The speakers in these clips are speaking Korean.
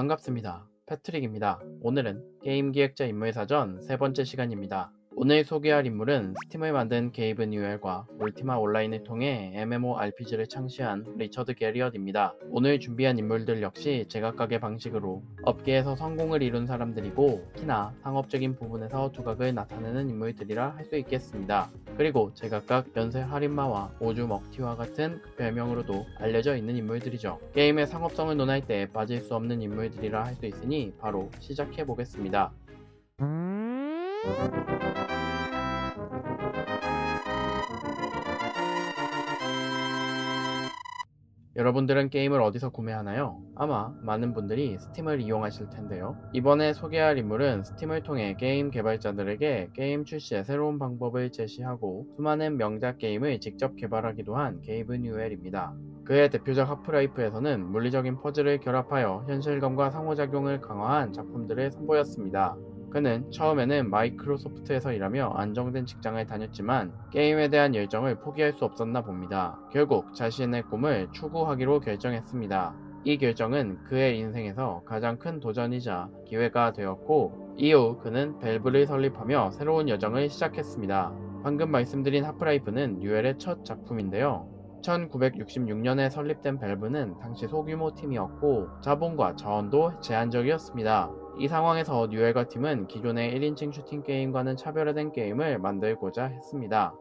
반갑습니다. 패트릭입니다. 오늘은 게임 기획자 인물 사전 세 번째 시간입니다. 오늘 소개할 인물은 스팀을 만든 게이브 뉴엘과 울티마 온라인을 통해 MMORPG를 창시한 리처드 게리엇입니다. 오늘 준비한 인물들 역시 제각각의 방식으로 업계에서 성공을 이룬 사람들이고 특히나 상업적인 부분에서 두각을 나타내는 인물들이라 할 수 있겠습니다. 그리고 제각각 연쇄 할인마와 오주 먹튀와 같은 그 별명으로도 알려져 있는 인물들이죠. 게임의 상업성을 논할 때 빠질 수 없는 인물들이라 할 수 있으니 바로 시작해 보겠습니다. 여러분들은 게임을 어디서 구매하나요? 아마 많은 분들이 스팀을 이용하실 텐데요. 이번에 소개할 인물은 스팀을 통해 게임 개발자들에게 게임 출시의 새로운 방법을 제시하고 수많은 명작 게임을 직접 개발하기도 한 게이브 뉴엘입니다. 그의 대표작 하프라이프에서는 물리적인 퍼즐을 결합하여 현실감과 상호작용을 강화한 작품들을 선보였습니다. 그는 처음에는 마이크로소프트에서 일하며 안정된 직장을 다녔지만 게임에 대한 열정을 포기할 수 없었나 봅니다. 결국 자신의 꿈을 추구하기로 결정했습니다. 이 결정은 그의 인생에서 가장 큰 도전이자 기회가 되었고 이후 그는 밸브를 설립하며 새로운 여정을 시작했습니다. 방금 말씀드린 하프라이프는 뉴엘의 첫 작품인데요. 1966년에 설립된 밸브는 당시 소규모 팀이었고 자본과 자원도 제한적이었습니다. 이 상황에서 뉴엘과 팀은 기존의 1인칭 슈팅 게임과는 차별화된 게임을 만들고자 했습니다.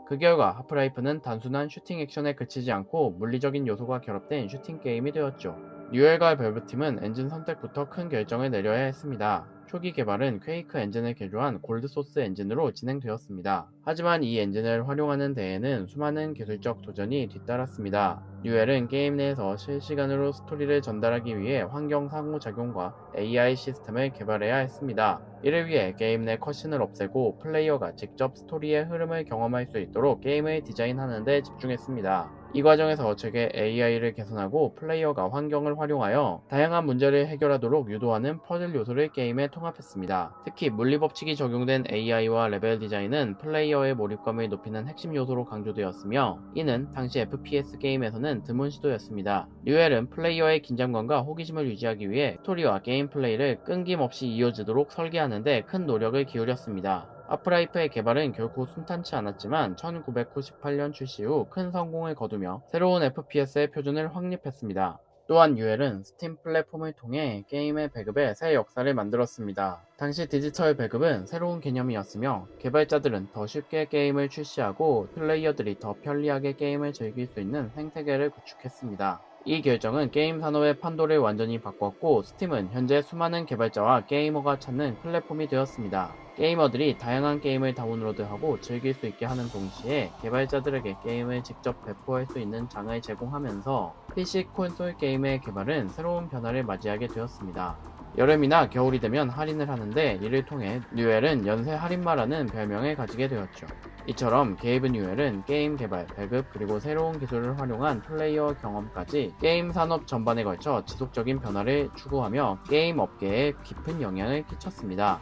그 결과 하프라이프는 단순한 슈팅 액션에 그치지 않고 물리적인 요소가 결합된 슈팅 게임이 되었죠. 뉴엘과 밸브팀은 엔진 선택부터 큰 결정을 내려야 했습니다. 초기 개발은 퀘이크 엔진을 개조한 골드소스 엔진으로 진행되었습니다. 하지만 이 엔진을 활용하는 데에는 수많은 기술적 도전이 뒤따랐습니다. 뉴엘은 게임 내에서 실시간으로 스토리를 전달하기 위해 환경 상호작용과 AI 시스템을 개발해야 했습니다. 이를 위해 게임 내 컷신을 없애고 플레이어가 직접 스토리의 흐름을 경험할 수 있도록 게임을 디자인하는 데 집중했습니다. 이 과정에서 적의 AI를 개선하고 플레이어가 환경을 활용하여 다양한 문제를 해결하도록 유도하는 퍼즐 요소를 게임에 통합했습니다. 특히 물리법칙이 적용된 AI와 레벨 디자인은 플레이어의 몰입감을 높이는 핵심 요소로 강조되었으며 이는 당시 FPS 게임에서는 드문 시도였습니다. 뉴엘은 플레이어의 긴장감과 호기심을 유지하기 위해 스토리와 게임 플레이를 끊김없이 이어지도록 설계하는 데 큰 노력을 기울였습니다. 하프라이프의 개발은 결코 순탄치 않았지만 1998년 출시 후 큰 성공을 거두며 새로운 FPS의 표준을 확립했습니다. 또한 뉴엘은 스팀 플랫폼을 통해 게임의 배급에 새 역사를 만들었습니다. 당시 디지털 배급은 새로운 개념이었으며 개발자들은 더 쉽게 게임을 출시하고 플레이어들이 더 편리하게 게임을 즐길 수 있는 생태계를 구축했습니다. 이 결정은 게임 산업의 판도를 완전히 바꿨고 스팀은 현재 수많은 개발자와 게이머가 찾는 플랫폼이 되었습니다. 게이머들이 다양한 게임을 다운로드하고 즐길 수 있게 하는 동시에 개발자들에게 게임을 직접 배포할 수 있는 장을 제공하면서 PC 콘솔 게임의 개발은 새로운 변화를 맞이하게 되었습니다. 여름이나 겨울이 되면 할인을 하는데 이를 통해 뉴엘은 연쇄 할인마라는 별명을 가지게 되었죠. 이처럼 게이브 뉴엘은 게임 개발, 배급, 그리고 새로운 기술을 활용한 플레이어 경험까지 게임 산업 전반에 걸쳐 지속적인 변화를 추구하며 게임 업계에 깊은 영향을 끼쳤습니다.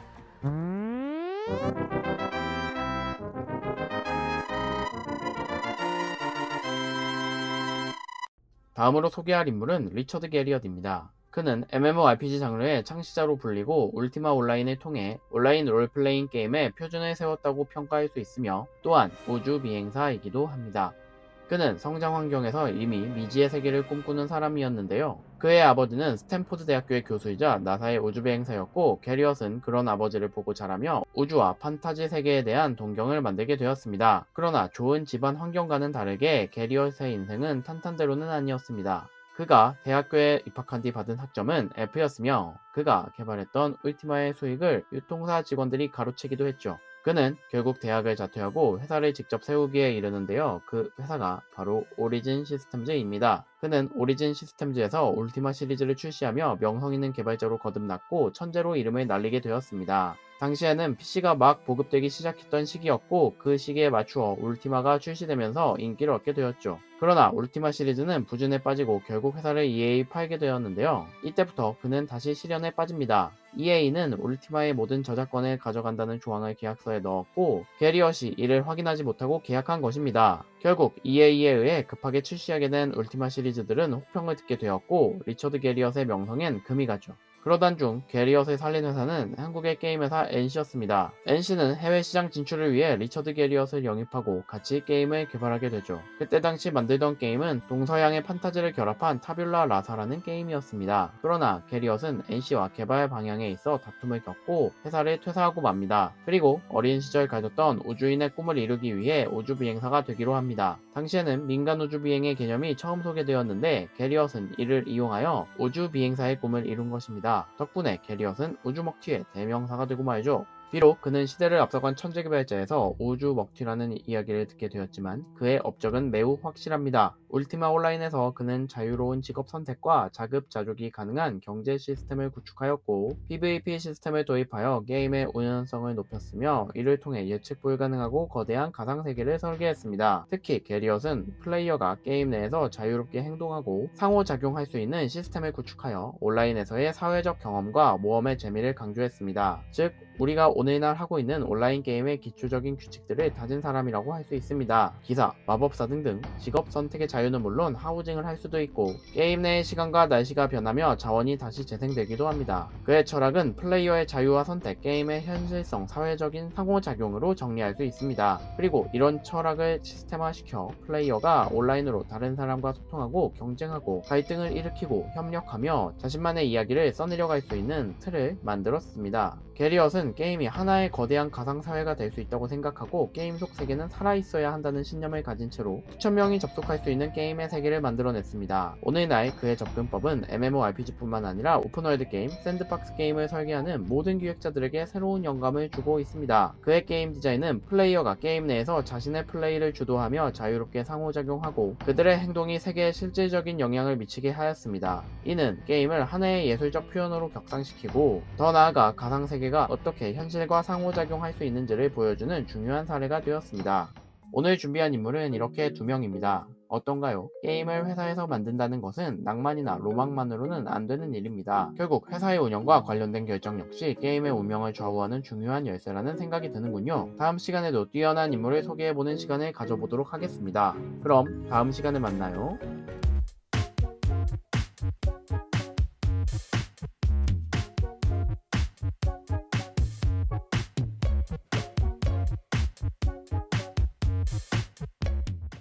다음으로 소개할 인물은 리처드 게리엇입니다. 그는 MMORPG 장르의 창시자로 불리고 울티마 온라인을 통해 온라인 롤플레잉 게임의 표준을 세웠다고 평가할 수 있으며 또한 우주 비행사이기도 합니다. 그는 성장 환경에서 이미 미지의 세계를 꿈꾸는 사람이었는데요. 그의 아버지는 스탠포드 대학교의 교수이자 나사의 우주비행사였고 게리엇은 그런 아버지를 보고 자라며 우주와 판타지 세계에 대한 동경을 만들게 되었습니다. 그러나 좋은 집안 환경과는 다르게 게리엇의 인생은 탄탄대로는 아니었습니다. 그가 대학교에 입학한 뒤 받은 학점은 F였으며 그가 개발했던 울티마의 수익을 유통사 직원들이 가로채기도 했죠. 그는 결국 대학을 자퇴하고 회사를 직접 세우기에 이르는데요. 그 회사가 바로 오리진 시스템즈입니다. 그는 오리진 시스템즈에서 울티마 시리즈를 출시하며 명성 있는 개발자로 거듭났고 천재로 이름을 날리게 되었습니다. 당시에는 PC가 막 보급되기 시작했던 시기였고 그 시기에 맞추어 울티마가 출시되면서 인기를 얻게 되었죠. 그러나 울티마 시리즈는 부진에 빠지고 결국 회사를 EA에 팔게 되었는데요. 이때부터 그는 다시 시련에 빠집니다. EA는 울티마의 모든 저작권을 가져간다는 조항을 계약서에 넣었고 게리엇이 이를 확인하지 못하고 계약한 것입니다. 결국 EA에 의해 급하게 출시하게 된 울티마 시리즈들은 혹평을 듣게 되었고 리처드 게리엇의 명성엔 금이 가죠. 그러던 중 게리엇을 살린 회사는 한국의 게임 회사 NC였습니다. NC는 해외 시장 진출을 위해 리처드 게리엇을 영입하고 같이 게임을 개발하게 되죠. 그때 당시 만들던 게임은 동서양의 판타지를 결합한 타뷸라 라사라는 게임이었습니다. 그러나 게리엇은 NC와 개발 방향에 있어 다툼을 겪고 회사를 퇴사하고 맙니다. 그리고 어린 시절 가졌던 우주인의 꿈을 이루기 위해 우주비행사가 되기로 합니다. 당시에는 민간 우주비행의 개념이 처음 소개되었는데 게리엇은 이를 이용하여 우주비행사의 꿈을 이룬 것입니다. 덕분에 게리엇은 우주 먹튀의 대명사가 되고 말죠. 비록 그는 시대를 앞서간 천재개발자에서 우주 먹튀라는 이야기를 듣게 되었지만 그의 업적은 매우 확실합니다. 울티마 온라인에서 그는 자유로운 직업 선택과 자급자족이 가능한 경제 시스템을 구축하였고 PVP 시스템을 도입하여 게임의 운영성을 높였으며 이를 통해 예측 불가능하고 거대한 가상세계를 설계했습니다. 특히 게리엇은 플레이어가 게임 내에서 자유롭게 행동하고 상호작용할 수 있는 시스템을 구축하여 온라인에서의 사회적 경험과 모험의 재미를 강조했습니다. 즉 우리가 오늘날 하고 있는 온라인 게임의 기초적인 규칙들을 다진 사람이라고 할 수 있습니다. 기사, 마법사 등등 직업 선택의 자유는 물론 하우징을 할 수도 있고 게임 내의 시간과 날씨가 변하며 자원이 다시 재생되기도 합니다. 그의 철학은 플레이어의 자유와 선택, 게임의 현실성, 사회적인 상호작용으로 정리할 수 있습니다. 그리고 이런 철학을 시스템화시켜 플레이어가 온라인으로 다른 사람과 소통하고 경쟁하고 갈등을 일으키고 협력하며 자신만의 이야기를 써내려갈 수 있는 틀을 만들었습니다. 게리엇은 게임이 하나의 거대한 가상사회가 될 수 있다고 생각하고 게임 속 세계는 살아있어야 한다는 신념을 가진 채로 수천 명이 접속할 수 있는 게임의 세계를 만들어냈습니다. 오늘날 그의 접근법은 MMORPG뿐만 아니라 오픈월드 게임, 샌드박스 게임을 설계하는 모든 기획자들에게 새로운 영감을 주고 있습니다. 그의 게임 디자인은 플레이어가 게임 내에서 자신의 플레이를 주도하며 자유롭게 상호작용하고 그들의 행동이 세계에 실질적인 영향을 미치게 하였습니다. 이는 게임을 하나의 예술적 표현으로 격상시키고 더 나아가 가상세계가 어떻게 현실과 상호작용할 수 있는지를 보여주는 중요한 사례가 되었습니다. 오늘 준비한 인물은 이렇게 2명입니다. 어떤가요? 게임을 회사에서 만든다는 것은 낭만이나 로망만으로는 안 되는 일입니다. 결국 회사의 운영과 관련된 결정 역시 게임의 운명을 좌우하는 중요한 열쇠라는 생각이 드는군요. 다음 시간에도 뛰어난 인물을 소개해보는 시간을 가져보도록 하겠습니다. 그럼 다음 시간에 만나요.